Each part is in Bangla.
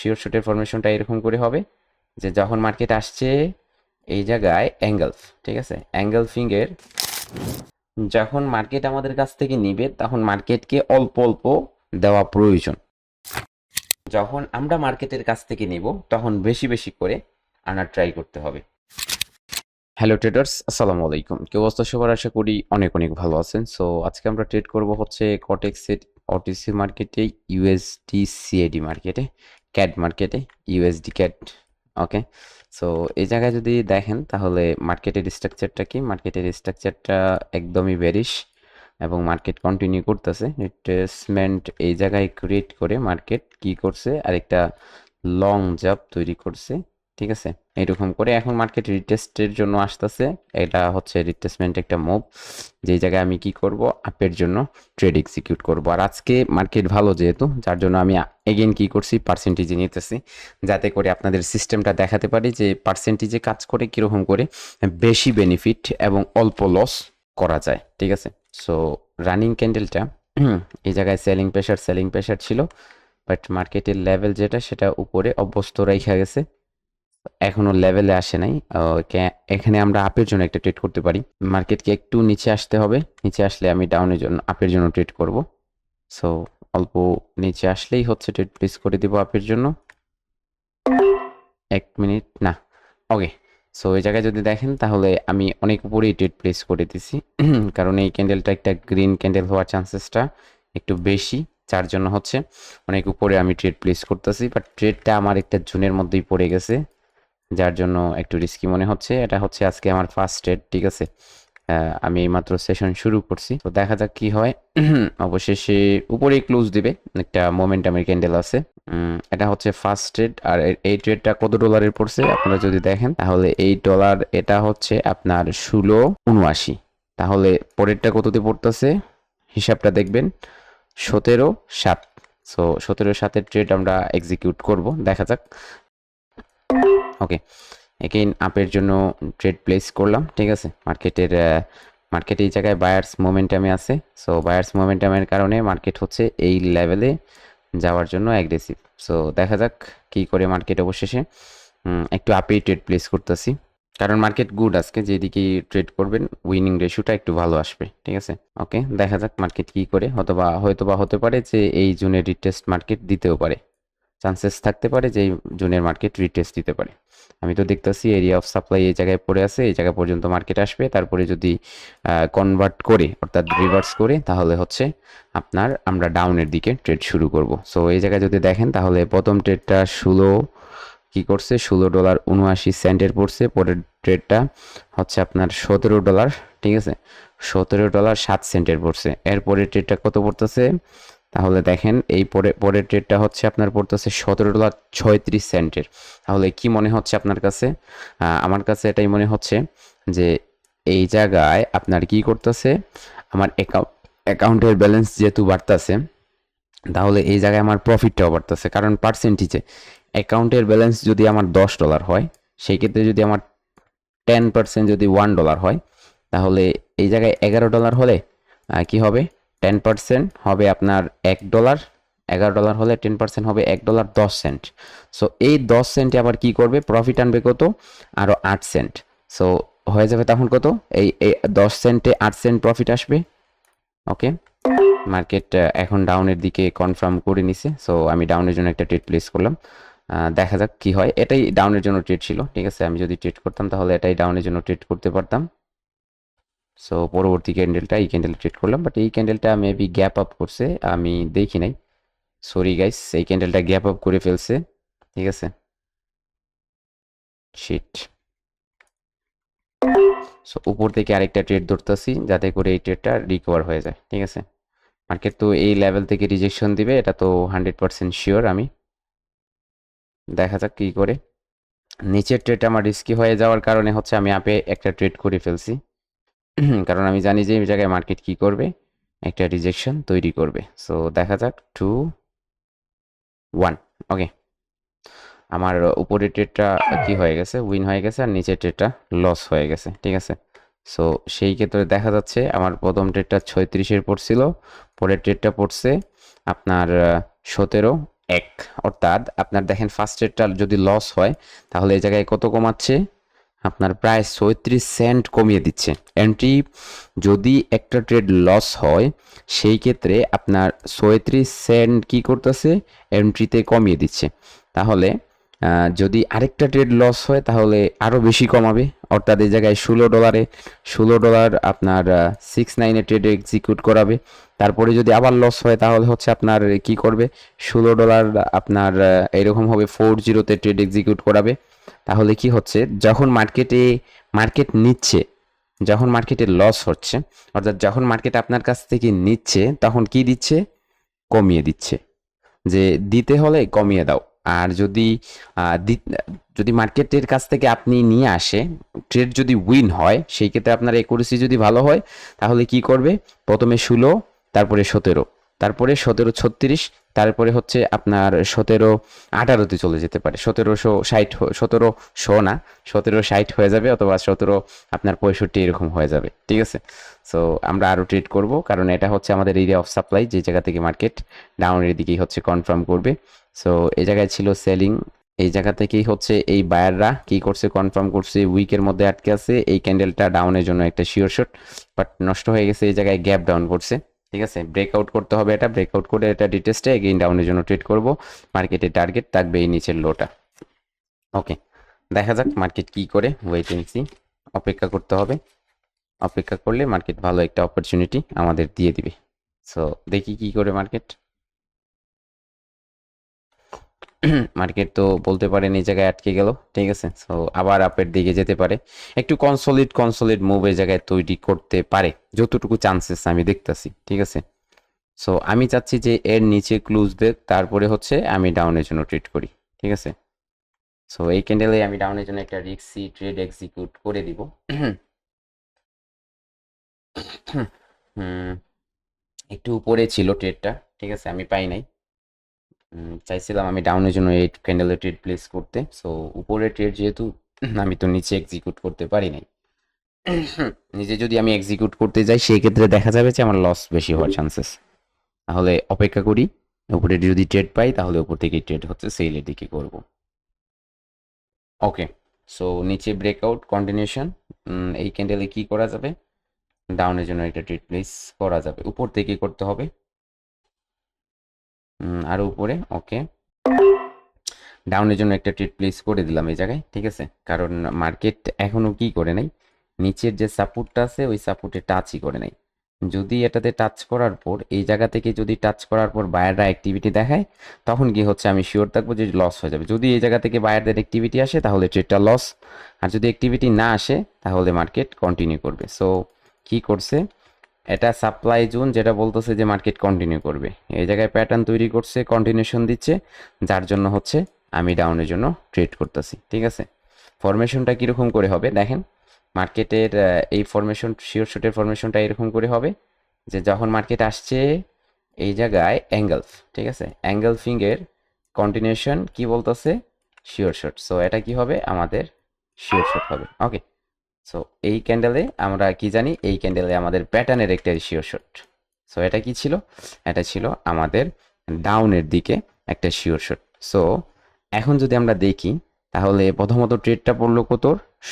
শিওর শুটের ফরমেশনটা এরকম করে হবে যে যখন মার্কেট আসছে এই জায়গায় অ্যাঙ্গেলফ, ঠিক আছে, অ্যাঙ্গেলফিংয়ের যখন মার্কেট আমাদের কাছ থেকে নিবে তখন মার্কেটকে অল্প অল্প দেওয়া প্রয়োজন। যখন আমরা মার্কেটের কাছ থেকে নিব তখন বেশি বেশি করে আনার ট্রাই করতে হবে। হ্যালো ট্রেডার্স, আসসালামু আলাইকুম। কি অবস্থা সবার? আশা করি অনেক অনেক ভালো আছেন। সো আজকে আমরা ট্রেড করব হচ্ছে কটেক্সের ওটিসি মার্কেটে, ইউএসডি সিএডি মার্কেটে, ক্যাড মার্কেটে, ইউএসডি ক্যাড। ওকে, সো এই জায়গায় যদি দেখেন তাহলে মার্কেটের স্ট্রাকচারটা কি, মার্কেটের স্ট্রাকচারটা একদমই বেরিশ এবং মার্কেট কন্টিনিউ করতেছে। রিট্রেসমেন্ট এই জায়গায় ক্রিয়েট করে মার্কেট কি করছে, আরেকটা লং জাম্প তৈরি করছে, ঠিক আছে। এরকম করে এখন মার্কেট রিটেস্টের জন্য আসতেছে। এটা হচ্ছে রিট্রেসমেন্ট একটা মুভ, যেই জায়গায় আমি কি করব, আপের জন্য ট্রেড এক্সিকিউট করব। আর আজকে মার্কেট ভালো যেহেতু, যার জন্য আমি এগেন কি করছি, পার্সেন্টেজে নিতেছি, যাতে করে আপনাদের সিস্টেমটা দেখাতে পারি যে পার্সেন্টেজে কাজ করে কীরকম করে বেশি বেনিফিট এবং অল্প লস করা যায়, ঠিক আছে। সো রানিং ক্যান্ডেলটা এই জায়গায় সেলিং প্রেশার ছিল, বাট মার্কেটের লেভেল যেটা সেটা উপরে অভ্যস্ত রেখা গেছে, এখনো লেভেলে আসে নাই। এখানে আমরা আপের জন্য একটা ট্রেড করতে পারি। মার্কেটকে একটু নিচে আসতে হবে, নিচে আসলে আমি ডাউনের জন্য আপের জন্য ট্রেড করব। সো অল্প নিচে আসলেই হচ্ছে ট্রেড প্লেস করে দিব আপের জন্য। 1 মিনিট না, ওকে। সো এই জায়গায় যদি দেখেন তাহলে আমি অনেক উপরেই ট্রেড প্লেস করে দিছি, কারণ এই ক্যান্ডেলটা একটা গ্রিন ক্যান্ডেল হওয়ার চান্সেসটা একটু বেশি, যার জন্য হচ্ছে অনেক উপরে আমি ট্রেড প্লেস করতেছি। বাট ট্রেডটা আমার একটা জোনের মধ্যেই পড়ে গেছে, যার জন্য একটু রিস্কি মনে হচ্ছে। এটা হচ্ছে আজকে আমার ফার্স্ট ট্রেড, ঠিক আছে। আমি এইমাত্র সেশন শুরু করছি, তো দেখা যাক কি হয়। অবশেষে উপরেই ক্লোজ দিবে, একটা মোমেন্টামের ক্যান্ডেল আছে। এটা হচ্ছে ফার্স্ট ট্রেড। আর এই ট্রেডটা কত ডলারের পড়ছে আপনারা যদি দেখেন তাহলে $8, এটা হচ্ছে আপনার 16.79। তাহলে পরেরটা কততে পড়তেছে হিসাবটা দেখবেন, 17.7। সো 17.7-এর ট্রেড আমরা এক্সিকিউট করব, দেখা যাক। ওকে, এগেইন আপের জন্য ট্রেড প্লেস করলাম, ঠিক আছে। মার্কেট এই জায়গায় বায়ার্স মোমেন্টামে আছে। সো বায়ার্স মোমেন্টামের কারণে মার্কেট হচ্ছে এই লেভেলে যাওয়ার জন্য অ্যাগ্রেসিভ। সো দেখা যাক কি করে মার্কেট অবশেষে একটু আপেই ট্রেড প্লেস করতেছি, কারণ মার্কেট গুড আজকে, যেদিকে ট্রেড করবেন উইনিং রেশিওটা একটু ভালো আসবে, ঠিক আছে। ওকে, দেখা যাক মার্কেট কি করে। হয়তোবা হতে পারে যে এই জুনের রিটেস্ট মার্কেট দিতেও পারে, চান্সেস থাকতে পারে যে এই জুনের মার্কেট রিটেস্ট দিতে পারে। আমি তো দেখতেছি এরিয়া অফ সাপ্লাই এই জায়গায় পড়ে আছে, এই জায়গা পর্যন্ত মার্কেট আসবে, তারপরে যদি কনভার্ট করে অর্থাৎ রিভার্স করে তাহলে হচ্ছে আমরা ডাউনের দিকে ট্রেড শুরু করব। সো এই জায়গায় যদি দেখেন তাহলে প্রথম ট্রেডটা কি করছে, $16.79 পড়ছে। পরের ট্রেডটা হচ্ছে আপনার $17, ঠিক আছে, $17.07 পড়ছে। এরপরের ট্রেডটা কত পড়তেছে তাহলে দেখেন, এই পরের ট্রেডটা হচ্ছে আপনার পড়তেছে $17.36। তাহলে কি মনে হচ্ছে আপনার কাছে? আমার কাছে এটাই মনে হচ্ছে যে এই জায়গায় আপনার কি করতেছে, আমার অ্যাকাউন্টের ব্যালেন্স যেহেতু বাড়তেছে তাহলে এই জায়গায় আমার প্রফিটটাও বাড়তেছে, কারণ পার্সেন্টেজে অ্যাকাউন্টের ব্যালেন্স যদি আমার $10 হয়, সেই ক্ষেত্রে যদি আমার 10% যদি $1 হয়, তাহলে এই জায়গায় $11 হলে কি হবে, 10% হবে আপনার $1। $11 হলে 10% হবে $1.10। সো এই 10 সেন্টে আবার কি করবে, প্রফিট আনবে কত, আরও 8 সেন্ট। সো হয়ে যাবে তখন কত, এই 10 সেন্টে 8 সেন্ট প্রফিট আসবে। ওকে, মার্কেট এখন ডাউনের দিকে কনফার্ম করে নিছে। সো আমি ডাউনের জন্য একটা ট্রেড প্লেস করলাম, দেখা যাক কি হয়। এটাই ডাউনের জন্য ট্রেড ছিল, ঠিক আছে। আমি যদি ট্রেড করতাম তাহলে এটাই ডাউনের জন্য ট্রেড করতে পারতাম। সো পরবর্তী ক্যান্ডেলটা এই ক্যান্ডেলে ট্রেড করলাম, বাট এই ক্যান্ডেলটা মেবি গ্যাপ আপ করছে, আমি দেখি নাই, সরি গাইস। এই ক্যান্ডেলটা গ্যাপ আপ করে ফেলছে, ঠিক আছে, শিট। সো উপর থেকে আরেকটা ট্রেড ধরতেছি যাতে করে এই ট্রেডটা রিকভার হয়ে যায়, ঠিক আছে। মার্কেট তো এই লেভেল থেকে রিজেকশন দিবে, এটা তো 100% শিওর। আমি দেখা যাক কি করে। নিচের ট্রেড আমার রিস্কি হয়ে যাওয়ার কারণে হচ্ছে আমি আপে একটা ট্রেড করে ফেলছি, কারণ আমি জানি যে এই জায়গায় মার্কেট কি করবে, একটা রিজেকশন তৈরি করবে। সো দেখা যাক 2, 1। ওকে, আমার উপরের ট্রেডটা কি হয়ে গেছে, উইন হয়ে গেছে, আর নিচের ট্রেডটা লস হয়ে গেছে, ঠিক আছে। সো সেই ক্ষেত্রে দেখা যাচ্ছে আমার প্রথম ট্রেডটা 36-এর পড়ছিল, পরের ট্রেডটা পড়ছে আপনার 17 1, অর্থাৎ আপনার দেখেন ফার্স্ট ট্রেডটা যদি লস হয় তাহলে এই জায়গায় কত কমাচ্ছে, আপনার প্রায় 37 সেন্ট কমিয়ে দিচ্ছে। এন্ট্রি যদি একটা ট্রেড লস হয় সেই ক্ষেত্রে আপনার 37 সেন্ট কি করতেছে, এন্ট্রিতে কমিয়ে দিচ্ছে। তাহলে যদি আরেকটা ট্রেড লস হয় তাহলে আরও বেশি কমাবে, অর্থাৎ এই জায়গায় $16 আপনার 6-9 ট্রেড এক্সিকিউট করাবে। তারপরে যদি আবার লস হয় তাহলে হচ্ছে আপনার কি করবে, $16 আপনার এরকম হবে 40-তে ট্রেড এক্সিকিউট করাবে। তাহলে কি হচ্ছে, যখন মার্কেট নিচ্ছে, যখন মার্কেটে লস হচ্ছে, অর্থাৎ যখন মার্কেট আপনার কাছ থেকে নিচ্ছে তখন কি দিচ্ছে, কমিয়ে দিচ্ছে, যে দিতে হলে কমিয়ে দাও। আর যদি মার্কেটের কাছ থেকে আপনি নিয়ে আসে, ট্রেড যদি উইন হয় সেই ক্ষেত্রে আপনার একুরেসি যদি ভালো হয় তাহলে কি করবে, প্রথমে 16, তারপরে 17, তারপরে 17-36, তারপরে হচ্ছে আপনার 17-18তে চলে যেতে পারে, 1760 না, 1760 হয়ে যাবে, অথবা 17 আপনার 65 এরকম হয়ে যাবে। ঠিক আছে, সো আমরা আরও ট্রেড করব, কারণ এটা হচ্ছে আমাদের এরিয়া অফ সাপ্লাই, যে জায়গা থেকে মার্কেট ডাউনের দিকেই হচ্ছে কনফার্ম করবে। সো এই জায়গায় ছিল সেলিং, এই জায়গা থেকেই হচ্ছে এই বায়াররা কি করছে, কনফার্ম করছে, উইকের মধ্যে আটকে আছে, এই ক্যান্ডেলটা ডাউনের জন্য একটা শিওর শট, বাট নষ্ট হয়ে গেছে, এই জায়গায় গ্যাপ ডাউন করছে। ঠিক আছে, ব্রেকআউট করতে হবে, এটা ব্রেকআউট করে এটা ডিটেস্টে এগেইন ডাউনের জন্য ট্রেড করব। মার্কেটের টার্গেট থাকবে এই নিচের লোটা। ওকে, দেখা যাক মার্কেট কি করে, ওয়েট এন্ড সি, অপেক্ষা করতে হবে। অপেক্ষা করলে মার্কেট ভালো একটা অপরচুনিটি আমাদের দিয়ে দিবে। সো দেখি কি করে মার্কেট। মার্কেট তো বলতে পারেন এই জায়গায় আটকে গেল। ঠিক আছে, সো আবার আপের দিকে যেতে পারে, একটু কনসলিড মুভ এই জায়গায় তৈরি করতে পারে, যতটুকু চান্সেস আমি দেখতেছি। ঠিক আছে, সো আমি চাচ্ছি যে এর নিচে ক্লোজ দেখ, তারপরে হচ্ছে আমি ডাউনের জন্য ট্রেড করি। ঠিক আছে, সো এই ক্যান্ডেলে আমি ডাউনের জন্য একটা রিস্কি ট্রেড এক্সিকিউট করে দিব। একটু উপরে ছিল ট্রেডটা, ঠিক আছে, আমি পাই নাই। চাইছিলাম আমি ডাউনের জন্য এই ক্যান্ডেলের ট্রেড প্লেস করতে, সো উপরে ট্রেড যেহেতু আমি তো নিচে এক্সিকিউট করতে পারি নাই। নিজে যদি আমি এক্সিকিউট করতে যাই সেই ক্ষেত্রে দেখা যাবে যে আমার লস বেশি হওয়ার চান্সেস। তাহলে অপেক্ষা করি, উপরে যদি ট্রেড পাই তাহলে উপর থেকে ট্রেড হচ্ছে সেলের দিকে করব। ওকে, সো নিচে ব্রেকআউট কন্টিনিউশন, এই ক্যান্ডেলে কি করা যাবে, ডাউনের জন্য একটা ট্রেড প্লেস করা যাবে, উপর থেকে করতে হবে, আরও উপরে। ওকে, ডাউনের জন্য একটা ট্রেড প্লেস করে দিলাম এই জায়গায়। ঠিক আছে, কারণ মার্কেট এখনও কি করে নাই, নিচের যে সাপোর্টটা আছে ওই সাপোর্টে টাচই করে নাই। যদি এটাতে টাচ করার পর, এই জায়গা থেকে যদি টাচ করার পর বায়াররা অ্যাক্টিভিটি দেখায়, তখন কি হচ্ছে আমি শিওর থাকবো যে লস হয়ে যাবে। যদি এই জায়গা থেকে বায়ারদের অ্যাক্টিভিটি আসে তাহলে ট্রেডটা লস, আর যদি অ্যাক্টিভিটি না আসে তাহলে মার্কেট কন্টিনিউ করবে। সো কি করছে, এটা সাপ্লাই জোন যেটা বলতেছে যে মার্কেট কন্টিনিউ করবে, এই জায়গায় প্যাটার্ন তৈরি করছে, কন্টিনিউশন দিচ্ছে, যার জন্য হচ্ছে আমি ডাউনের জন্য ট্রেড করতেছি। ঠিক আছে, ফরমেশনটা কীরকম করে হবে দেখেন, মার্কেটের এই ফরমেশন, শিওর শটের ফরমেশনটা এরকম করে হবে যে যখন মার্কেট আসছে এই জায়গায় অ্যাঙ্গেলফ, ঠিক আছে, অ্যাঙ্গেলফিংয়ের কন্টিনিউশন কি বলতেছে, শিওর শট। সো এটা কি হবে, আমাদের শিওর শট হবে। ওকে, সো এই ক্যান্ডেলে আমরা কি জানি, এই ক্যান্ডেলে আমাদের প্যাটার্নের একটা শিওর শট। সো এটা কি ছিল, এটা ছিল আমাদের ডাউনের দিকে একটা শিওর শট। সো এখন যদি আমরা দেখি তাহলে প্রথমত ট্রেডটা পড়লো কত,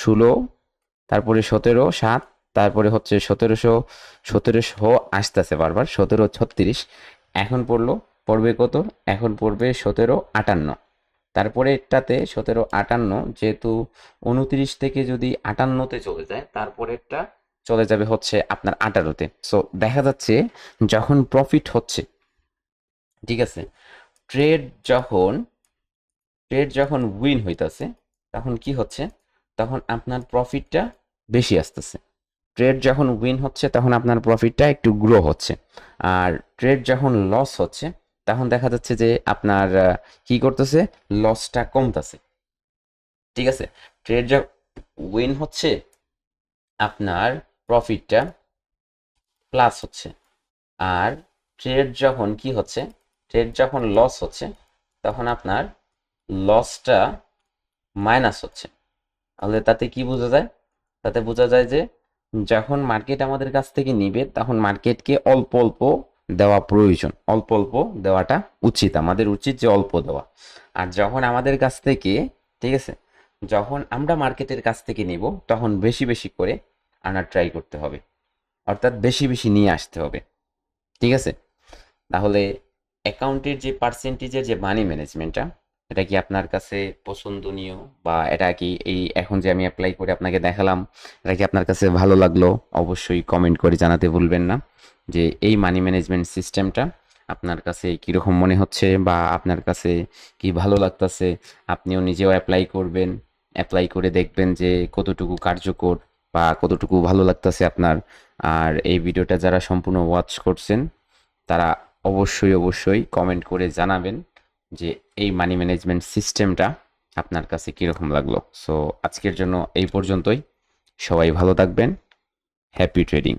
16, তারপরে 17-7, তারপরে হচ্ছে 1700 আসতেছে বারবার, 1736, এখন পড়বে কত, এখন পড়বে 1758, তারপরে এটাতে 1758, যেহেতু 29 থেকে যদি 58-তে চলে যায়, তারপরে একটা চলে যাবে হচ্ছে আপনার 18-তে। সো দেখা যাচ্ছে যখন প্রফিট হচ্ছে, ঠিক আছে, ট্রেড যখন উইন হইতাছে তখন কি হচ্ছে, তখন আপনার প্রফিটটা বেশি আসতেছে। ট্রেড যখন উইন হচ্ছে তখন আপনার প্রফিটটা একটু গ্রো হচ্ছে, আর ট্রেড যখন লস হচ্ছে তখন দেখা যাচ্ছে যে আপনার কি করতেছে, লসটা কমতেছে। ঠিক আছে, ট্রেড যখন উইন হচ্ছে আপনার প্রফিটটা প্লাস হচ্ছে, আর ট্রেড যখন কি হচ্ছে, ট্রেড যখন লস হচ্ছে তখন আপনার লসটা মাইনাস হচ্ছে। তাহলে তাতে কি বোঝা যায়, তাতে বোঝা যায় যে যখন মার্কেট আমাদের কাছ থেকে নিবে তখন মার্কেটকে অল্প অল্প দেওয়া প্রয়োজন, অল্প অল্প দেওয়াটা উচিত, আমাদের উচিত যে অল্প দেওয়া। আর যখন আমাদের কাছ থেকে, ঠিক আছে, যখন আমরা মার্কেটের কাছ থেকে নিব তখন বেশি বেশি করে আনার ট্রাই করতে হবে, অর্থাৎ বেশি বেশি নিয়ে আসতে হবে, ঠিক আছে? তাহলে অ্যাকাউন্টের যে পার্সেন্টেজের যে মানি ম্যানেজমেন্টটা, এটা কি আপনার কাছে পছন্দনীয়, বা এটা কি এই এখন যে আমি অ্যাপ্লাই করে আপনাকে দেখালাম, এটা কি আপনার কাছে ভালো লাগলো? অবশ্যই কমেন্ট করে জানাতে ভুলবেন না যে এই মানি ম্যানেজমেন্ট সিস্টেমটা আপনার কাছে কীরকম মনে হচ্ছে, বা আপনার কাছে কি ভালো লাগতেছে। আপনিও নিজেও অ্যাপ্লাই করবেন, অ্যাপ্লাই করে দেখবেন যে কতটুকু কার্যকর বা কতটুকু ভালো লাগতেছে আপনার। আর এই ভিডিওটা যারা সম্পূর্ণ ওয়াচ করছেন তারা অবশ্যই অবশ্যই কমেন্ট করে জানাবেন যে এই মানি ম্যানেজমেন্ট সিস্টেমটা আপনার কাছে কীরকম লাগলো। সো আজকের জন্য এই পর্যন্তই। সবাই ভালো থাকবেন। Happy trading.